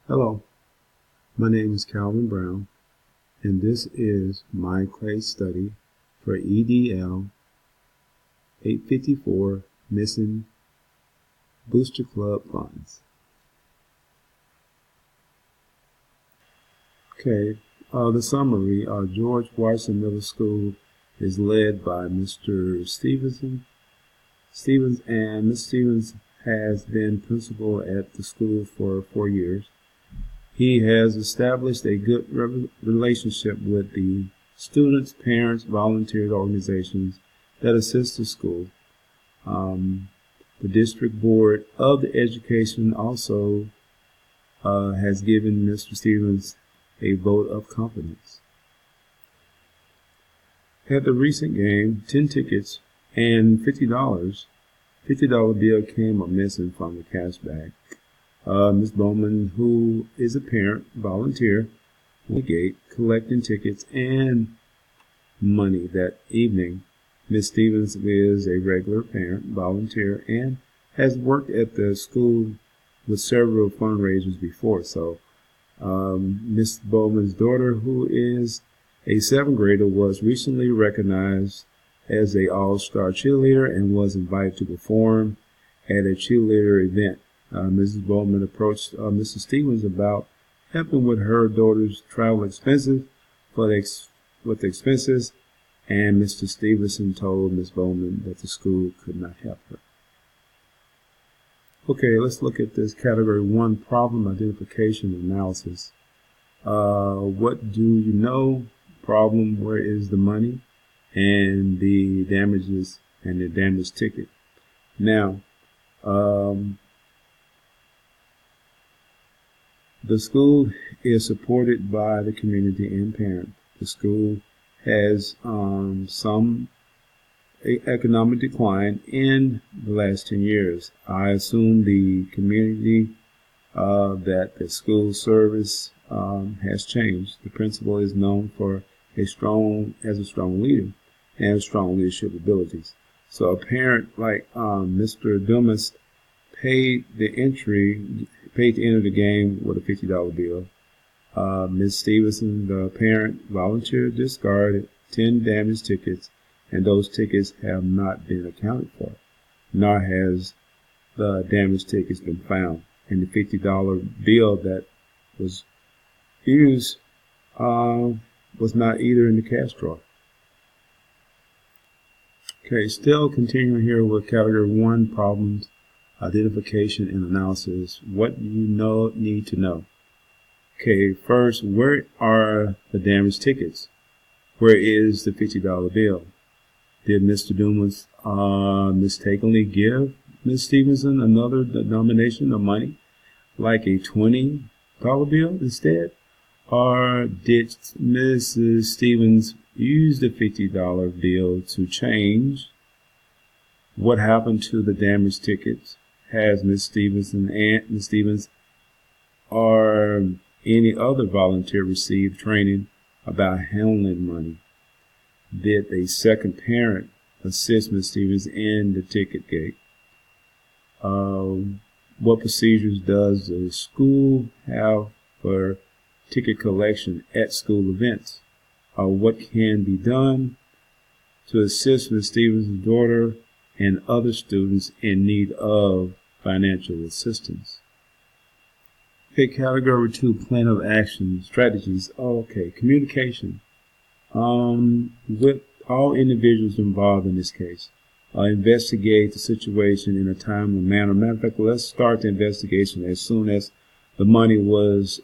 Hello, my name is Calvin Brown, and this is my case study for EDL854 Missing Booster Club Funds. Okay, the summary, George Washington Middle School is led by Mr. Stevens, and Mr. Stevens has been principal at the school for 4 years. He has established a good relationship with the students, parents, volunteer organizations that assist the school. The district board of the education also has given Mr. Stevens a vote of confidence. At the recent game, 10 tickets and $50 bill came missing from the cash bag. Ms. Bowman, who is a parent, volunteer on the gate collecting tickets and money that evening. Ms. Stevens is a regular parent, volunteer, and has worked at the school with several fundraisers before. So Ms. Bowman's daughter, who is a 7th grader, was recently recognized as an all-star cheerleader and was invited to perform at a cheerleader event. Mrs. Bowman approached Mr. Stevens about helping with her daughter's travel expenses with expenses, and Mr. Stevenson told Ms. Bowman that the school could not help her. Okay, let's look at this category 1, problem identification analysis. What do you know? Problem, where is the money? And the damages and the damaged ticket. Now, the school is supported by the community and parents. The school has some economic decline in the last 10 years. I assume the community that the school service has changed. The principal is known for a strong leader and strong leadership abilities. So a parent like Mr. Dumas paid to enter the game with a $50 bill. Ms. Stevenson, the parent, volunteer discarded 10 damaged tickets, and those tickets have not been accounted for, nor has the damaged tickets been found. And the $50 bill that was used was not either in the cash drawer. Okay, still continuing here with category 1, problems, identification and analysis. What you need to know. Okay, first, where are the damaged tickets? Where is the $50 bill? Did Mr. Dumas mistakenly give Ms. Stevenson another denomination of money, like a $20 bill instead? Or did Mrs. Stevens use the $50 bill to change? What happened to the damaged tickets? Has Ms. Stevens or any other volunteer received training about handling money? Did a second parent assist Ms. Stevens in the ticket gate? What procedures does the school have for ticket collection at school events? What can be done to assist Ms. Stevens' daughter and other students in need of financial assistance? Okay, category 2, plan of action, strategies. Okay, communication with all individuals involved in this case. Investigate the situation in a timely manner. Matter of fact, let's start the investigation as soon as the money was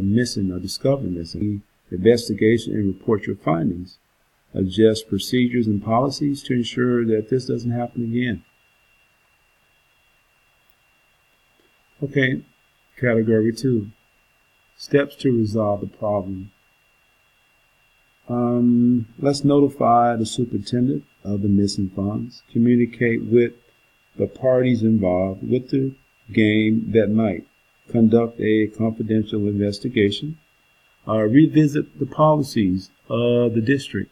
missing or discovered missing. Investigation and report your findings. Adjust procedures and policies to ensure that this doesn't happen again. Okay, category 2, steps to resolve the problem. Let's notify the superintendent of the missing funds. Communicate with the parties involved with the game that night. Conduct a confidential investigation. Revisit the policies of the district.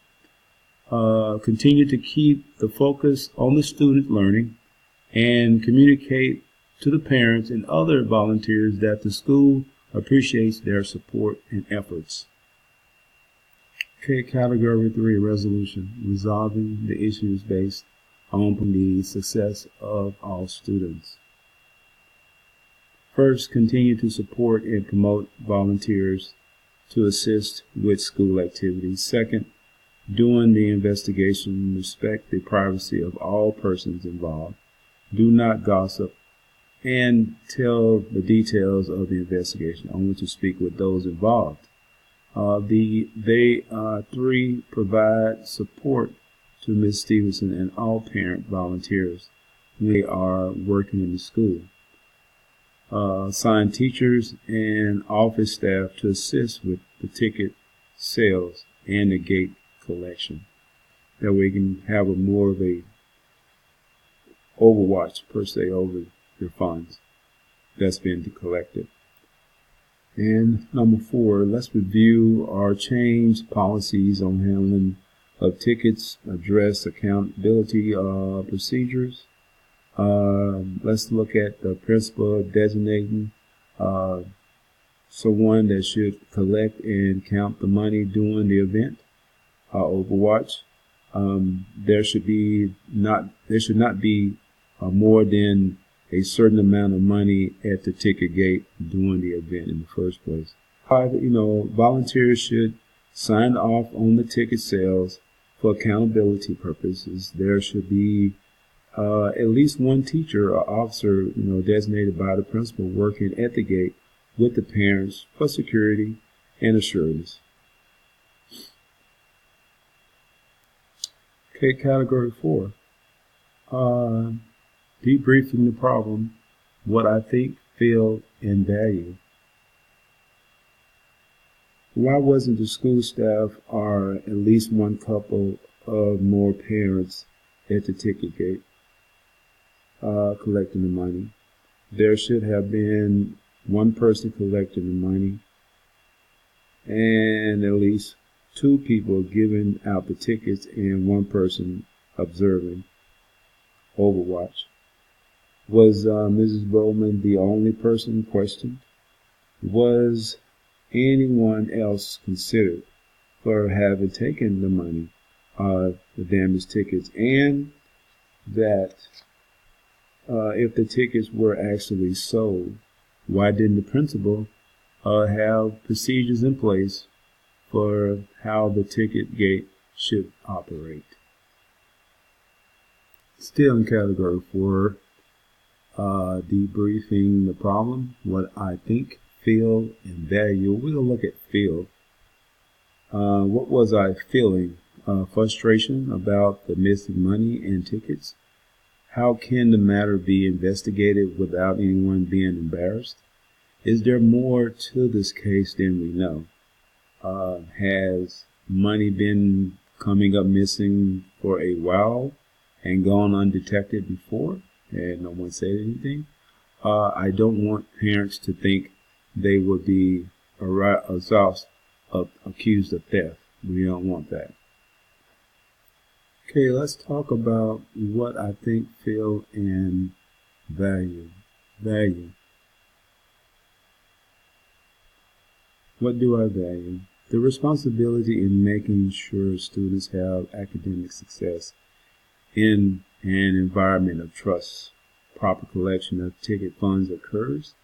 Continue to keep the focus on the student learning and communicate to the parents and other volunteers that the school appreciates their support and efforts. Okay, category 3, resolution, resolving the issues based on the success of all students. First, continue to support and promote volunteers to assist with school activities. Second, during the investigation, respect the privacy of all persons involved. Do not gossip and tell the details of the investigation, only to speak with those involved. Three, provide support to Ms. Stevenson and all parent volunteers when they are working in the school. Assign teachers and office staff to assist with the ticket sales and the gate collection. That way you can have more of a overwatch per se over your funds that's been collected. And number 4, let's review our change policies on handling of tickets, address accountability procedures. Let's look at the principal designating someone that should collect and count the money during the event. Overwatch. There should not be more than a certain amount of money at the ticket gate during the event in the first place. Volunteers should sign off on the ticket sales for accountability purposes. There should be at least one teacher or officer, designated by the principal working at the gate with the parents for security and assurance. Okay, category 4. Debriefing the problem, what I think, feel, and value. Why wasn't the school staff or at least one couple of more parents at the ticket gate collecting the money? There should have been one person collecting the money and at least 2 people giving out the tickets and 1 person observing. Overwatch. Was Mrs. Bowman the only person questioned? Was anyone else considered for having taken the money, the damaged tickets, and that if the tickets were actually sold, why didn't the principal have procedures in place for how the ticket gate should operate? Still in category 4, debriefing the problem, what I think, feel, and value. We'll look at feel. What was I feeling? Frustration about the missing money and tickets. How can the matter be investigated without anyone being embarrassed? Is there more to this case than we know? Has money been coming up missing for a while and gone undetected before and no one said anything? I don't want parents to think they would be accused of theft. We don't want that. Okay, let's talk about what I think, feel, and value. What do I value? The responsibility in making sure students have academic success in an environment of trust. Proper collection of ticket funds occurs.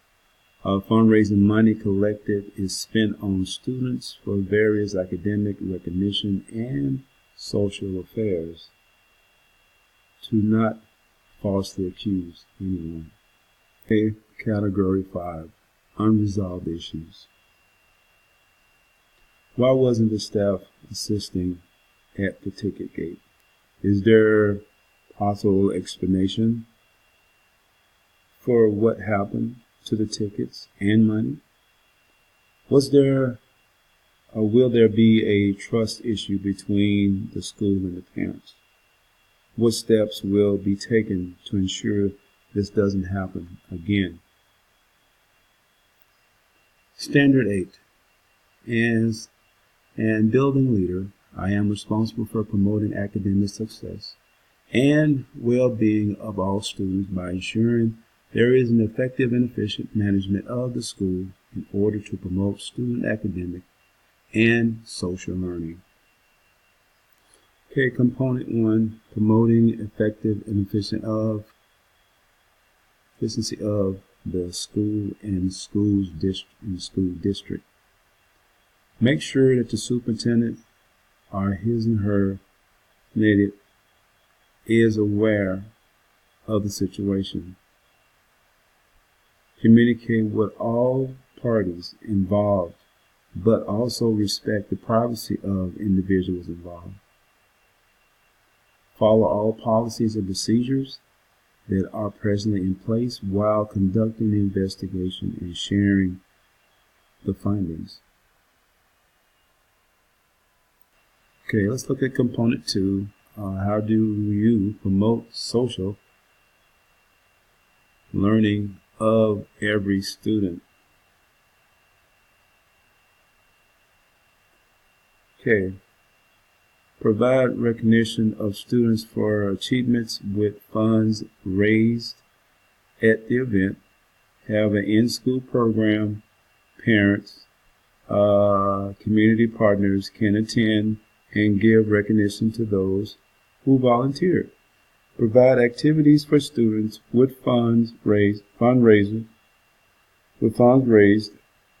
Fundraising money collected is spent on students for various academic recognition and social affairs. To not falsely accuse anyone. Okay, category 5, unresolved issues. Why wasn't the staff assisting at the ticket gate? Is there possible explanation for what happened to the tickets and money? Was there or will there be a trust issue between the school and the parents? What steps will be taken to ensure this doesn't happen again? Standard 8. As an building leader, I am responsible for promoting academic success and well-being of all students by ensuring There is an effective and efficient management of the school in order to promote student academic and social learning. Okay, component 1, promoting effective and efficiency of the school and school district. Make sure that the superintendent or his and her native is aware of the situation. Communicate with all parties involved, but also respect the privacy of individuals involved. Follow all policies and procedures that are presently in place while conducting the investigation and sharing the findings. Okay, let's look at component 2. How do you promote social learning of every student? Okay. Provide recognition of students for achievements with funds raised at the event. Have an in-school program. Parents, community partners can attend and give recognition to those who volunteered. Provide activities for students with funds raised,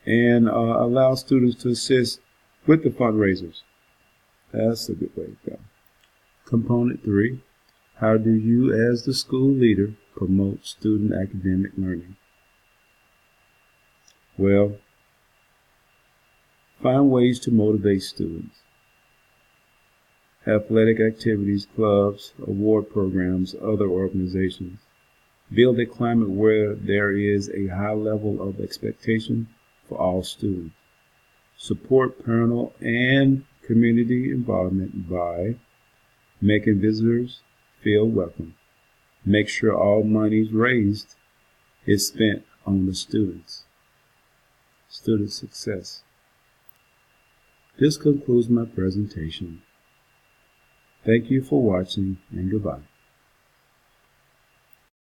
and allow students to assist with the fundraisers. That's a good way to go. Component 3, how do you as the school leader promote student academic learning? Well, find ways to motivate students. Athletic activities, clubs, award programs, other organizations. Build a climate where there is a high level of expectation for all students. Support parental and community involvement by making visitors feel welcome. Make sure all monies raised is spent on the student success. This concludes my presentation. Thank you for watching, and goodbye.